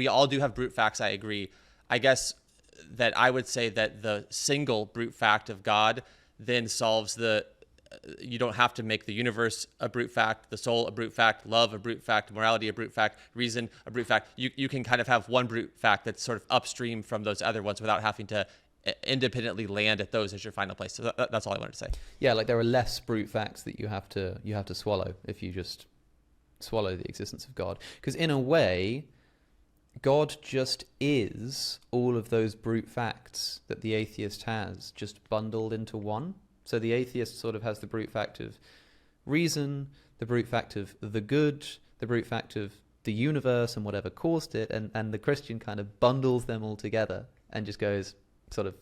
we all do have brute facts. I agree. I guess that I would say that the single brute fact of God then solves you don't have to make the universe a brute fact, the soul a brute fact, love a brute fact, morality a brute fact, reason a brute fact. You can kind of have one brute fact that's sort of upstream from those other ones without having to independently land at those as your final place. So that's all I wanted to say. Yeah, like there are less brute facts that you have to swallow if you just swallow the existence of God. Because in a way, God just is all of those brute facts that the atheist has, just bundled into one. So the atheist sort of has the brute fact of reason, the brute fact of the good, the brute fact of the universe and whatever caused it, and the Christian kind of bundles them all together and just goes sort of,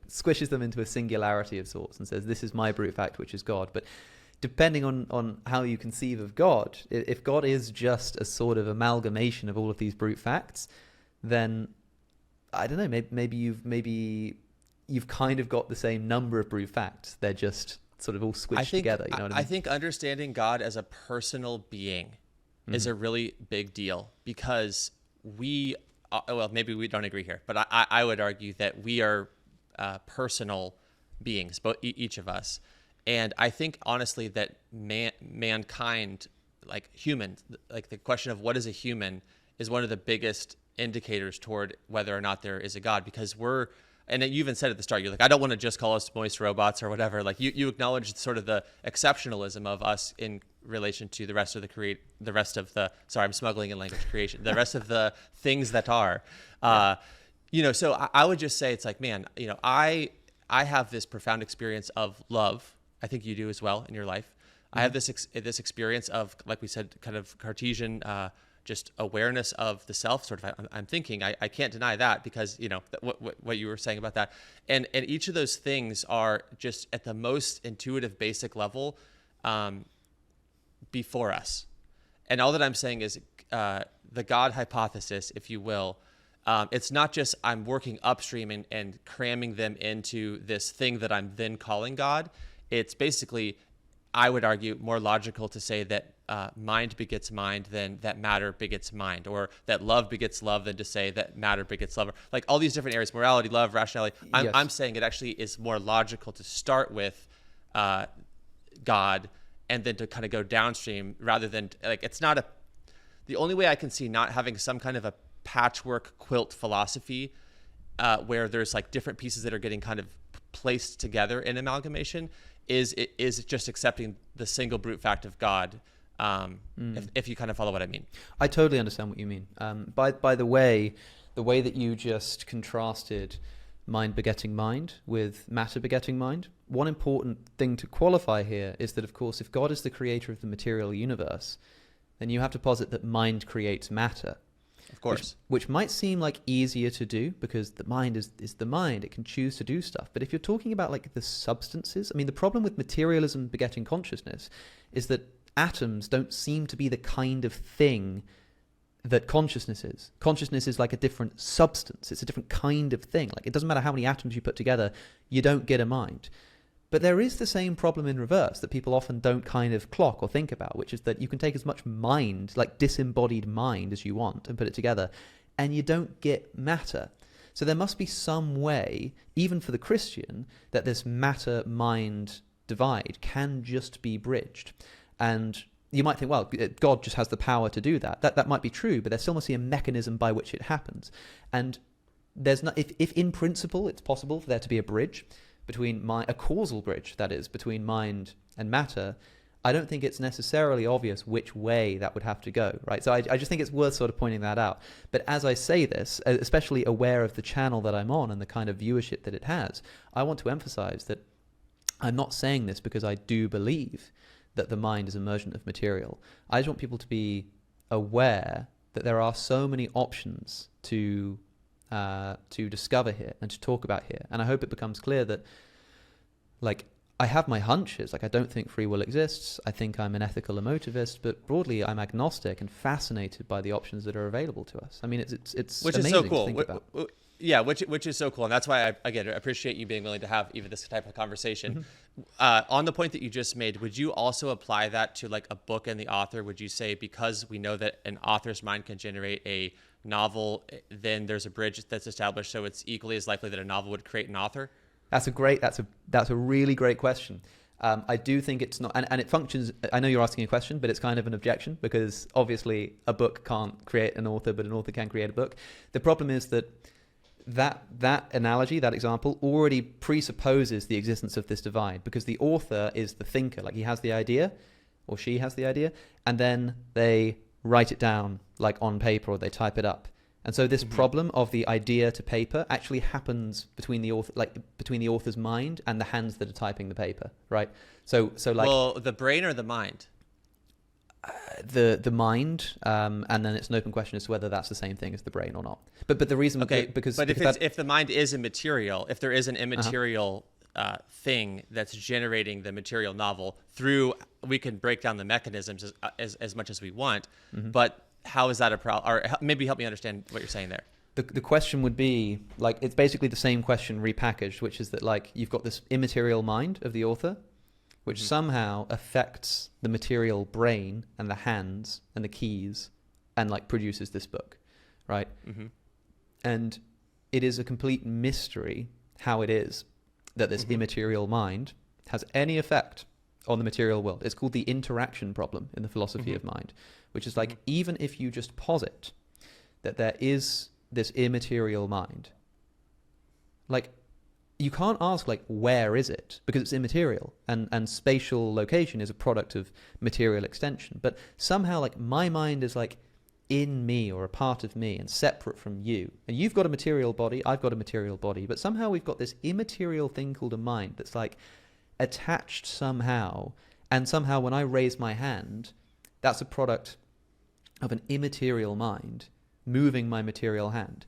squishes them into a singularity of sorts and says, this is my brute fact, which is God. But depending on how you conceive of God, if God is just a sort of amalgamation of all of these brute facts, then I don't know, maybe you've kind of got the same number of brute facts. They're just sort of all squished together. You know what I mean? I think understanding God as a personal being is a really big deal, because maybe we don't agree here, but I would argue that we are personal beings, each of us. And I think honestly that mankind, like humans, like the question of what is a human is one of the biggest indicators toward whether or not there is a God, because and you even said at the start, you're like, I don't want to just call us moist robots or whatever. Like you acknowledge sort of the exceptionalism of us in relation to the rest of I'm smuggling in language creation, the rest of the things that are, so I would just say it's like, man, I have this profound experience of love. I think you do as well in your life. Mm-hmm. I have this experience of, like we said, kind of Cartesian, just awareness of the self, sort of. I'm thinking, I can't deny that, because what you were saying about that, and each of those things are just at the most intuitive, basic level, before us. And all that I'm saying is the God hypothesis, if you will. It's not just I'm working upstream and cramming them into this thing that I'm then calling God. It's basically, I would argue, more logical to say that mind begets mind than that matter begets mind, or that love begets love than to say that matter begets love. Like all these different areas, morality, love, rationality. I'm saying it actually is more logical to start with God and then to kind of go downstream, rather than like, it's not the only way I can see not having some kind of a patchwork quilt philosophy where there's like different pieces that are getting kind of placed together in amalgamation is just accepting the single brute fact of God. If you kind of follow what I mean. I totally understand what you mean. By the way that you just contrasted mind begetting mind with matter begetting mind, one important thing to qualify here is that, of course, if God is the creator of the material universe, then you have to posit that mind creates matter. Of course. Which might seem like easier to do because the mind is the mind. It can choose to do stuff. But if you're talking about like the substances, I mean, the problem with materialism begetting consciousness is that atoms don't seem to be the kind of thing that consciousness is. Consciousness is like a different substance. It's a different kind of thing. Like it doesn't matter how many atoms you put together, you don't get a mind. But there is the same problem in reverse that people often don't kind of clock or think about, which is that you can take as much mind, like disembodied mind, as you want and put it together, and you don't get matter. So there must be some way, even for the Christian, that this matter-mind divide can just be bridged. And you might think, well, God just has the power to do that. That might be true, but there still must be a mechanism by which it happens. And there's not, if in principle it's possible for there to be a bridge, a causal bridge, that is, between mind and matter, I don't think it's necessarily obvious which way that would have to go, right? So I just think it's worth sort of pointing that out. But as I say this, especially aware of the channel that I'm on and the kind of viewership that it has, I want to emphasize that I'm not saying this because I do believe that the mind is emergent of material. I just want people to be aware that there are so many options to discover here and to talk about here. And I hope it becomes clear that, like, I have my hunches. Like, I don't think free will exists. I think I'm an ethical emotivist, but broadly, I'm agnostic and fascinated by the options that are available to us. I mean, it's which amazing is so cool. to think about. Yeah, which is so cool, and that's why I appreciate you being willing to have even this type of conversation. Mm-hmm. On the point that you just made, would you also apply that to like a book and the author? Would you say, because we know that an author's mind can generate a novel, then there's a bridge that's established, so it's equally as likely that a novel would create an author? That's a really great question. I do think it's not, and it functions. I know you're asking a question, but it's kind of an objection because obviously a book can't create an author, but an author can create a book. The problem is that analogy, that example, already presupposes the existence of this divide because the author is the thinker. Like he has the idea, or she has the idea, and then they write it down like on paper or they type it up. And so this problem of the idea to paper actually happens between the author, like between the author's mind and the hands that are typing the paper, right? So like, well, the brain or the mind? The mind, and then it's an open question as to whether that's the same thing as the brain or not. But the reason, because if the mind is immaterial, if there is an immaterial thing that's generating the material novel through, we can break down the mechanisms as much as we want, but how is that a problem? Or maybe help me understand what you're saying there. The question would be like, it's basically the same question repackaged, which is that like you've got this immaterial mind of the author, which somehow affects the material brain and the hands and the keys and like produces this book, right? And it is a complete mystery how it is that this immaterial mind has any effect on the material world. It's called the interaction problem in the philosophy of mind, which is like, even if you just posit that there is this immaterial mind, like you can't ask like, where is it? Because it's immaterial, and spatial location is a product of material extension. But somehow like my mind is like in me or a part of me and separate from you. And you've got a material body, I've got a material body, but somehow we've got this immaterial thing called a mind that's like attached somehow. And somehow when I raise my hand, that's a product of an immaterial mind moving my material hand.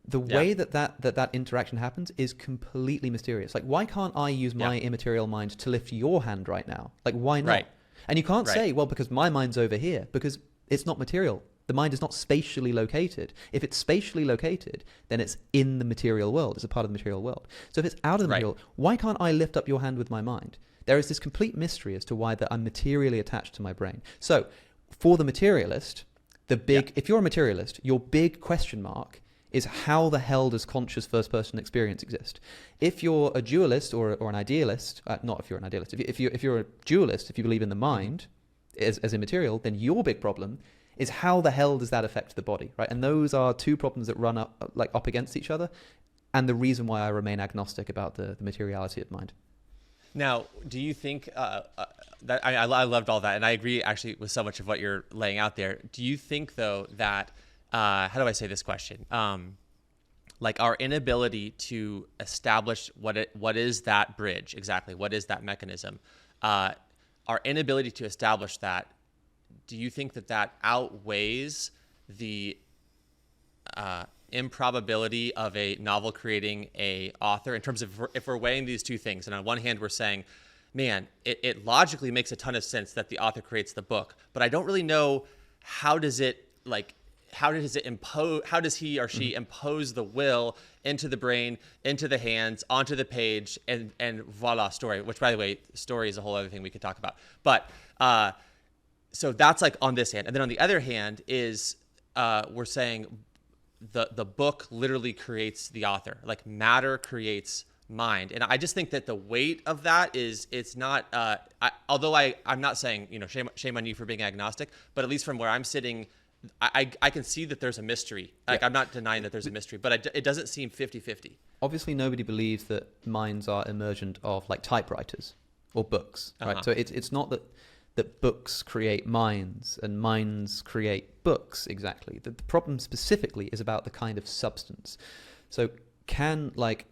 The way that interaction happens is completely mysterious. Like, why can't I use my immaterial mind to lift your hand right now? Like, why not? Right. And you can't say, well, because my mind's over here, because it's not material. The mind is not spatially located. If it's spatially located, then it's in the material world. It's a part of the material world. So if it's out of the material, why can't I lift up your hand with my mind? There is this complete mystery as to why that I'm materially attached to my brain. So for the materialist, if you're a materialist, your big question mark is how the hell does conscious first-person experience exist? If you're a dualist or an idealist, not if you're an idealist, if you're a dualist, if you believe in the mind as immaterial, then your big problem is how the hell does that affect the body, right? And those are two problems that run up against each other, and the reason why I remain agnostic about the materiality of mind. Now, do you think that I loved all that, and I agree actually with so much of what you're laying out there. Do you think though that how do I say this question? Like our inability to establish what is that bridge exactly? What is that mechanism? Our inability to establish that. Do you think that outweighs the improbability of a novel creating a author in terms of if we're weighing these two things? And on one hand, we're saying, man, it logically makes a ton of sense that the author creates the book, but I don't really know how does he or she impose the will into the brain, into the hands, onto the page, and voila, story, which by the way, story is a whole other thing we could talk about. But so that's like on this hand. And then on the other hand is we're saying the book literally creates the author, like matter creates mind. And I just think that the weight of that is, it's not, although I'm not saying, shame on you for being agnostic, but at least from where I'm sitting, I can see that there's a mystery. Like I'm not denying that there's a mystery, but it doesn't seem 50-50. Obviously, nobody believes that minds are emergent of like typewriters or books, right? So it's not that books create minds and minds create books exactly. The problem specifically is about the kind of substance. So can like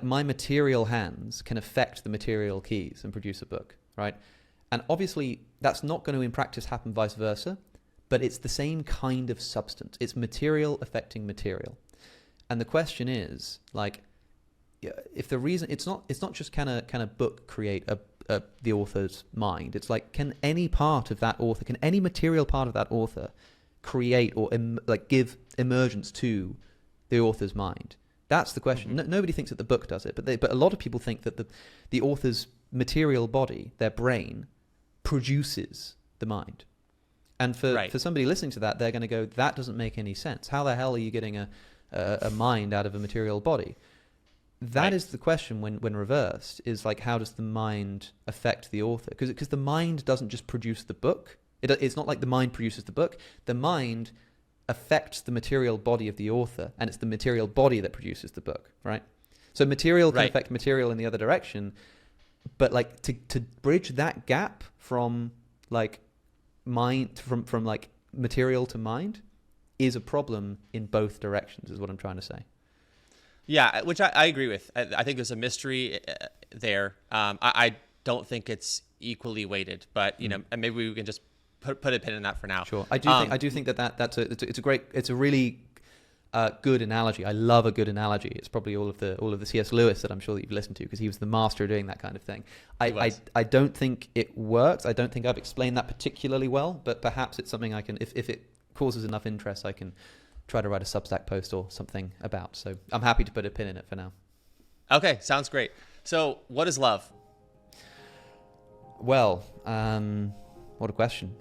my material hands can affect the material keys and produce a book, right? And obviously that's not going to in practice happen vice versa. But it's the same kind of substance. It's material affecting material. And the question is, like, if the reason it's not just can a book create the author's mind? It's like, can any part of that author, can any material part of that author create or give emergence to the author's mind? That's the question. Nobody thinks that the book does it, but a lot of people think that the author's material body, their brain, produces the mind. And for Right. somebody listening to that, they're going to go, that doesn't make any sense. How the hell are you getting a mind out of a material body? That Right. is the question when reversed, is like, how does the mind affect the author? Because the mind doesn't just produce the book. It's not like the mind produces the book. The mind affects the material body of the author, and it's the material body that produces the book, right? So material can Right. affect material in the other direction, but like to bridge that gap from like mind, from like material to mind, is a problem in both directions, is what I'm trying to say. Yeah, which I agree with. I think there's a mystery there. I don't think it's equally weighted, but you know, and maybe we can just put a pin in that for now. Sure, I do think it's a really good analogy. I love a good analogy. It's probably all of the C.S. Lewis that I'm sure that you've listened to, because he was the master of doing that kind of thing. I don't think it works. I don't think I've explained that particularly well, but perhaps it's something I can, if it causes enough interest, I can try to write a Substack post or something about. So I'm happy to put a pin in it for now. Okay, sounds great. So what is love? Well, what a question.